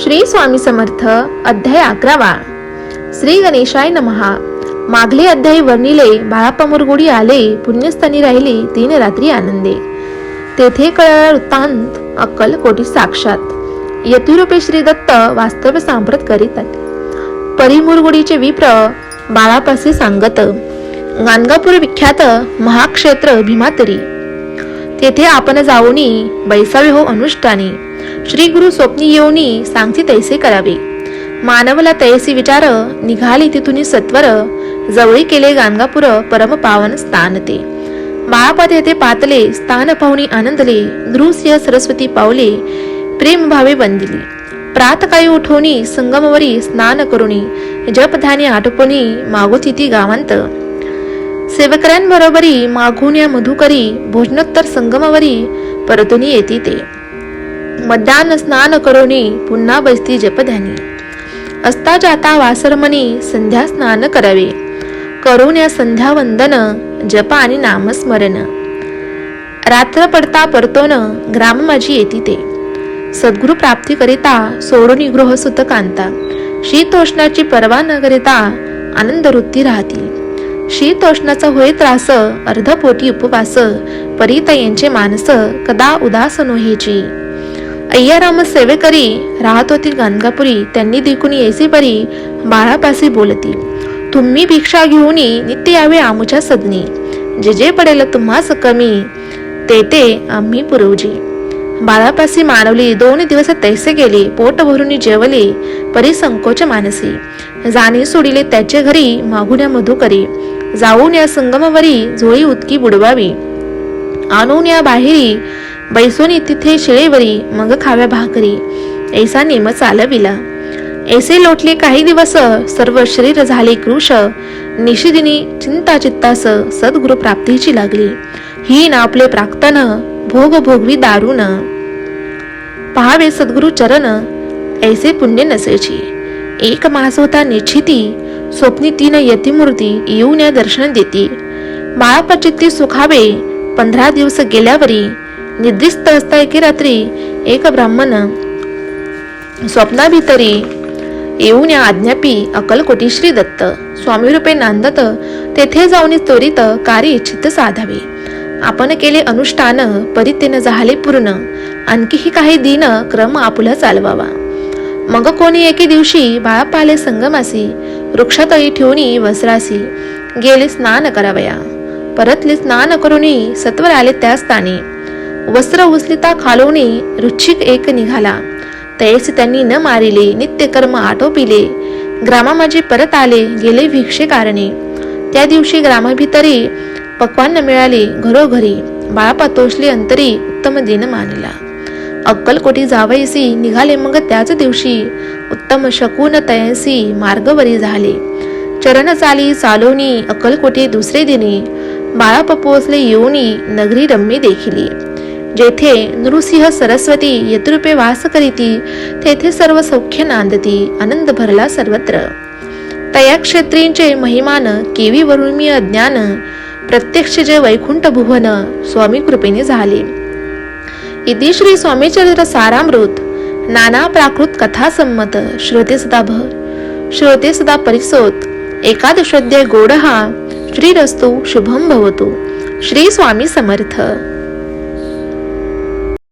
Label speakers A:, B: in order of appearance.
A: श्री स्वामी समर्थ. अध्याय 11. श्री गणेशाय नमहा. मागले अध्याय वर्णिले. बाळाप्पा मुरगुडी आले, पुण्यस्थानी राहिले 3 रात्री आनंदे. तेथे कळला वृत्तांत अक्कलकोटी साक्षात. यतिरूपे श्री दत्त वास्तव्य सांप्रत करीत आले. परी मुरगुडीचे विप्र बाळापासे सांगत. गाणगापूर विख्यात महाक्षेत्र भीमातरी. तेथे आपण जाऊनी बैसावे हो अनुष्ठानी. श्री गुरु स्वप्नी येऊनी सांगती तैसे करावे. मानवला तैसी विचार निघाली तिथून सत्वर. जवळी केले गाणगापूर परम पावन स्थान ते. बाळापा तेथे पातले स्थान पाहुणी आनंदले. नृसिंह सरस्वती पावले प्रेम भावे बंदिली. प्रातकाळी उठवणी संगमवरी स्नान करुणी. जपधान्य आटोपणी मागोतिथी गावांत. सेवकऱ्यांबरोबरी मागून या मधुकरी. भोजनोत्तर संगमवरी परतुनी येती ते. मध्यान स्नान करोनी पुन्हा बसती जपध्यानी. असता जाता वासरमणी संध्या स्नान करावे. करून या संध्या वंदन जप आणि नामस्मरण. रात्र पडता परतोन ग्राम माझी येती ते. सद्गुरु प्राप्ती करिता सोडून गृह सुत कांता. शीतोष्णाची पर्वा न करिता आनंद वृत्ती राहती. शीतोष्णाचा होय त्रास अर्धपोटी उपवास. परिता यांचे मानस कदा उदास नोहेची. अय्याराम सेवेकरी राहत होती गाणगापुरी. त्यांनी देखून येसे परी बाळापासी बोलती. तुम्ही भिक्षा घेऊनी नित्य यावे आमुच्या सदनी. जे जे पडेल तुम्हास कमी ते ते आम्ही पुरवजी. बाळापासी मानवली 2 दिवस तैसे गेले. पोट भरून जेवले परी संकोच मानसी. जाणे सोडिले त्याचे घरी मागून या मधुकरी. जाऊन या संगमवरी झोळी उतकी बुडवावी. आणून या बाहेरी बैसोनी तिथे शिळेवरी. मग खाव्या भाकरी ऐसा नेम चालविला. ऐसे लोटले काही दिवस सर्व शरीर झाले कृश. निशिदिनी चिंता चित्तास सद्गुरु प्राप्तीची लागली. ही ना आपले प्राक्तन भोग भोगवी दारुण. पहावे सद्गुरु चरण ऐसे पुण्य नसेची. 1 मास होता निश्चिती. स्वप्नी 3 यतिमूर्ती येऊन या दर्शन देती. बाळापा चित्ती सुखावे 15 दिवस गेल्यावरी. निद्रिस्त असता एके रात्री एक ब्राह्मण स्वप्नाभितरी येऊन या आज्ञापी अक्कलकोटी श्री दत्त स्वामी रूपे नांदत. तेथे जाऊन त्वरित कार्य इच्छित साधावे. आपण केले अनुष्ठान परितेन झाले पूर्ण. आणखीही काही दिन क्रम आपुला चालवावा. मग कोणी एके दिवशी बाळापाले संगमासी. वृक्षातळी ठेवूनी वस्त्रासी गेले स्नान करावया. परतले स्नान करूनी सत्वर आले त्या स्थानी. वस्त्र उचलिता खालोनी रुच्छिक एक निघाला. तैसे त्यांनी न मारिले नित्य कर्म आटोपिले. ग्रामा माझे परत आले गेले भिक्षे कारणे. त्या दिवशी ग्रामाभितरी पक्वान न मिळाले घरोघरी. बाळापा तोषले अंतरी उत्तम दिन मानला. अक्कलकोटी जावयासी निघाले मग त्याच दिवशी. उत्तम शकून तयांसी मार्गवरी झाले. चरण चाली चालोनी अक्कलकोटी दुसरे दिनी. बाळापा पोचले येऊनी नगरी रम्य देखिली. जेथे नृसिंह सरस्वती यतिरूपे वास करीती. तेथे सर्व सौख्य नांदती. आनंद भरला सर्वत्र. तया क्षेत्रींचे महिमान केवी वरून मी अज्ञान. प्रत्यक्ष जे वैकुंठ भुवन स्वामी कृपेने झाले. इति श्री स्वामी चरित्र सारामृत. नाना प्राकृत कथा संमत. श्रोते सदा भर श्रोते सदा परिसोत. एकादशोध्याय गोडहा. श्रीरस्तु शुभम भवतु. श्री स्वामी समर्थ.